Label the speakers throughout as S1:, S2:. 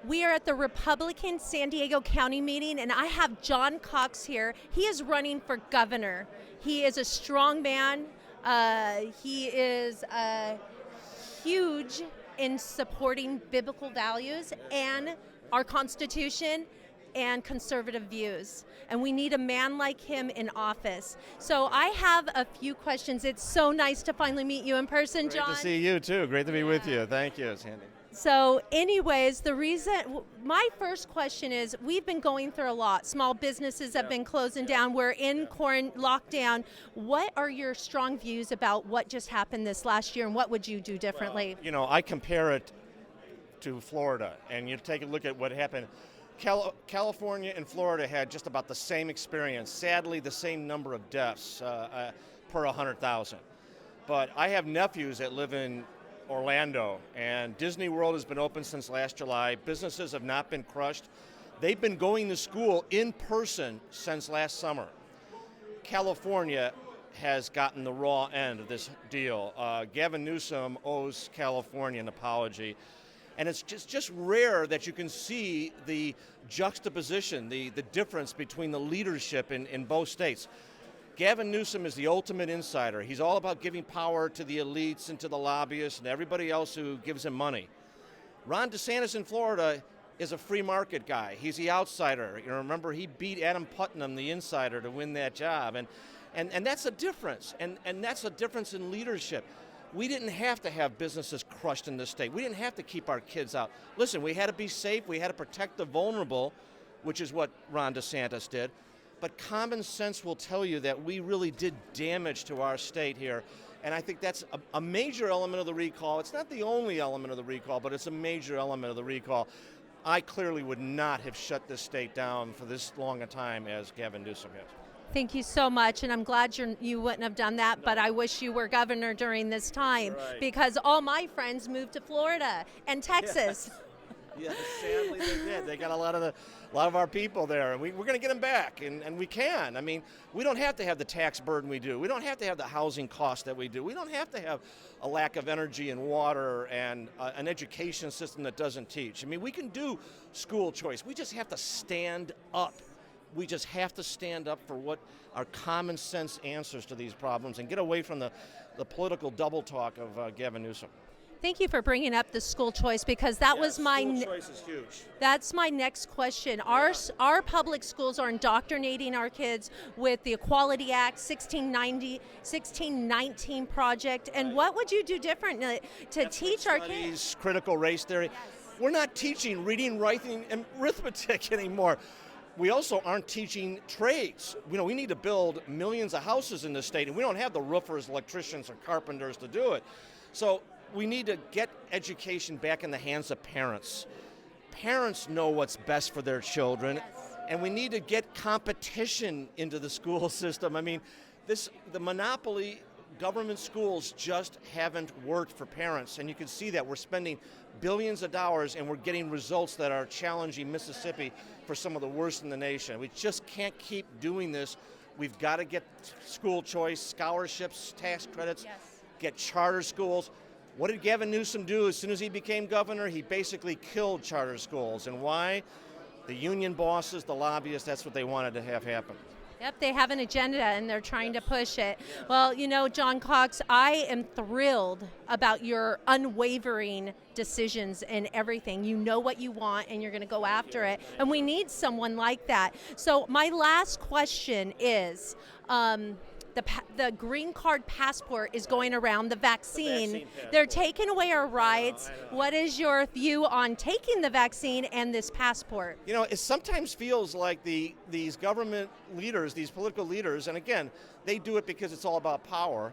S1: We are at the Republican San Diego County meeting, and I have John Cox here. He is running for governor. He is a strong man. He is huge in supporting biblical values and our Constitution and conservative views. And we need a man like him in office. So I have a few questions. It's so nice to finally meet you in person, John.
S2: Great to see you, too. Great to be with you. Thank you, Sandy.
S1: So anyways, my first question is, we've been going through a lot. Small businesses have been closing down. We're in lockdown. What are your strong views about what just happened this last year, and what would you do differently?
S2: Well, I compare it to Florida, and you take a look at what happened. California and Florida had just about the same experience. Sadly, the same number of deaths per 100,000. But I have nephews that live in Orlando, and Disney World has been open since last July. Businesses have not been crushed. They've been going to school in person since last summer. California has gotten the raw end of this deal. Gavin Newsom owes California an apology. And it's just rare that you can see the juxtaposition, the difference between the leadership in both states. Gavin Newsom is the ultimate insider. He's all about giving power to the elites and to the lobbyists and everybody else who gives him money. Ron DeSantis in Florida is a free market guy. He's the outsider. Remember, he beat Adam Putnam, the insider, to win that job. And that's a difference. And that's a difference in leadership. We didn't have to have businesses crushed in this state. We didn't have to keep our kids out. Listen, we had to be safe. We had to protect the vulnerable, which is what Ron DeSantis did. But common sense will tell you that we really did damage to our state here. And I think that's a major element of the recall. It's not the only element of the recall, but it's a major element of the recall. I clearly would not have shut this state down for this long a time as Gavin Newsom has.
S1: Thank you so much, and I'm glad you wouldn't have done that, but I wish you were governor during this time, because all my friends moved to Florida and Texas.
S2: Yes, sadly they did. They got a lot of our people there, and we're going to get them back, and we can. I mean, we don't have to have the tax burden we do. We don't have to have the housing costs that we do. We don't have to have a lack of energy and water and an education system that doesn't teach. I mean, we can do school choice. We just have to stand up. We just have to stand up for what are common sense answers to these problems and get away from the political double talk of Gavin Newsom.
S1: Thank you for bringing up the school choice, because that was my
S2: school choice is huge.
S1: That's my next question. Our public schools are indoctrinating our kids with the Equality Act, 1619 project, and what would you do different to teach our kids?
S2: Critical race theory.
S1: Yes.
S2: We're not teaching reading, writing, and arithmetic anymore. We also aren't teaching trades. We need to build millions of houses in this state, and we don't have the roofers, electricians, or carpenters to do it. So we need to get education back in the hands of parents. Parents know what's best for their children, and we need to get competition into the school system. I mean, the monopoly government schools just haven't worked for parents, and you can see that we're spending billions of dollars and we're getting results that are challenging Mississippi for some of the worst in the nation. We just can't keep doing this. We've got to get school choice, scholarships, tax credits, get charter schools. What did Gavin Newsom do as soon as he became governor? He basically killed charter schools. And why? The union bosses, the lobbyists, that's what they wanted to have happen.
S1: Yep, they have an agenda and they're trying to push it. Well, John Cox, I am thrilled about your unwavering decisions and everything. You know what you want and you're going to go after it. And we need someone like that. So my last question is, the green card passport is going around, the vaccine. They're taking away our rights. What is your view on taking the vaccine and this passport?
S2: It sometimes feels like these government leaders, these political leaders, and again, they do it because it's all about power.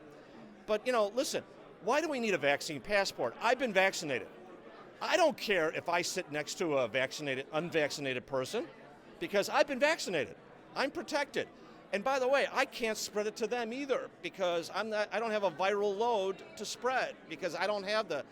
S2: But, listen, why do we need a vaccine passport? I've been vaccinated. I don't care if I sit next to a unvaccinated person, because I've been vaccinated. I'm protected. And by the way, I can't spread it to them either, because I don't have a viral load to spread, because I don't have the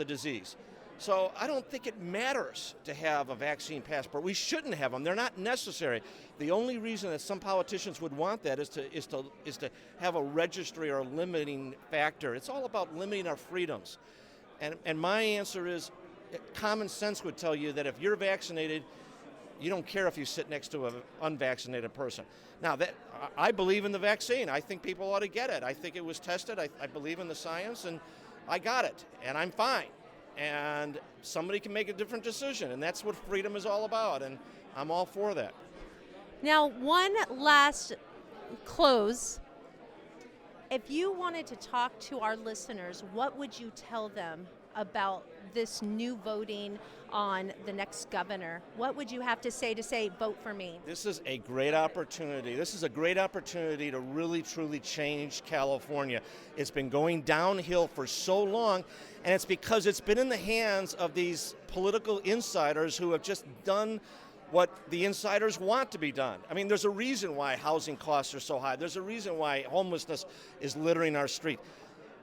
S2: disease. So I don't think it matters to have a vaccine passport. We shouldn't have them. They're not necessary. The only reason that some politicians would want that is to have a registry or a limiting factor. It's all about limiting our freedoms. And my answer is, common sense would tell you that if you're vaccinated, you don't care if you sit next to an unvaccinated person. Now, I believe in the vaccine. I think people ought to get it. I think it was tested. I believe in the science, and I got it, and I'm fine. And somebody can make a different decision, and that's what freedom is all about, and I'm all for that.
S1: Now, one last close. If you wanted to talk to our listeners, what would you tell them about this new voting on the next governor? What would you have to say vote for me?
S2: This is a great opportunity. This is a great opportunity to really, truly change California. It's been going downhill for so long, and it's because it's been in the hands of these political insiders who have just done what the insiders want to be done. I mean, there's a reason why housing costs are so high. There's a reason why homelessness is littering our street.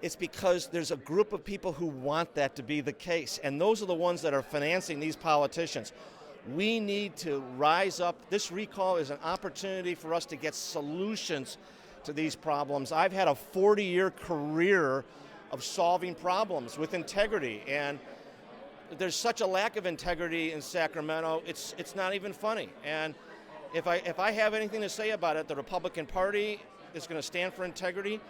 S2: It's because there's a group of people who want that to be the case, and those are the ones that are financing these politicians. We need to rise up. This recall is an opportunity for us to get solutions to these problems. I've had a 40-year career of solving problems with integrity, and there's such a lack of integrity in Sacramento, it's not even funny. And if I have anything to say about it, the Republican Party is going to stand for integrity.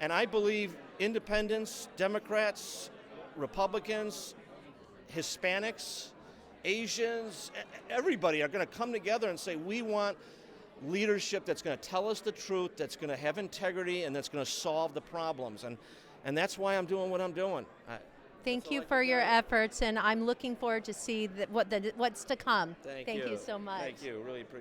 S2: And I believe independents, Democrats, Republicans, Hispanics, Asians, everybody are going to come together and say, we want leadership that's going to tell us the truth, that's going to have integrity, and that's going to solve the problems. And that's why I'm doing what I'm doing.
S1: Thank you for your efforts, and I'm looking forward to see what's to come.
S2: Thank
S1: you
S2: you
S1: so much.
S2: Thank you. Really appreciate it.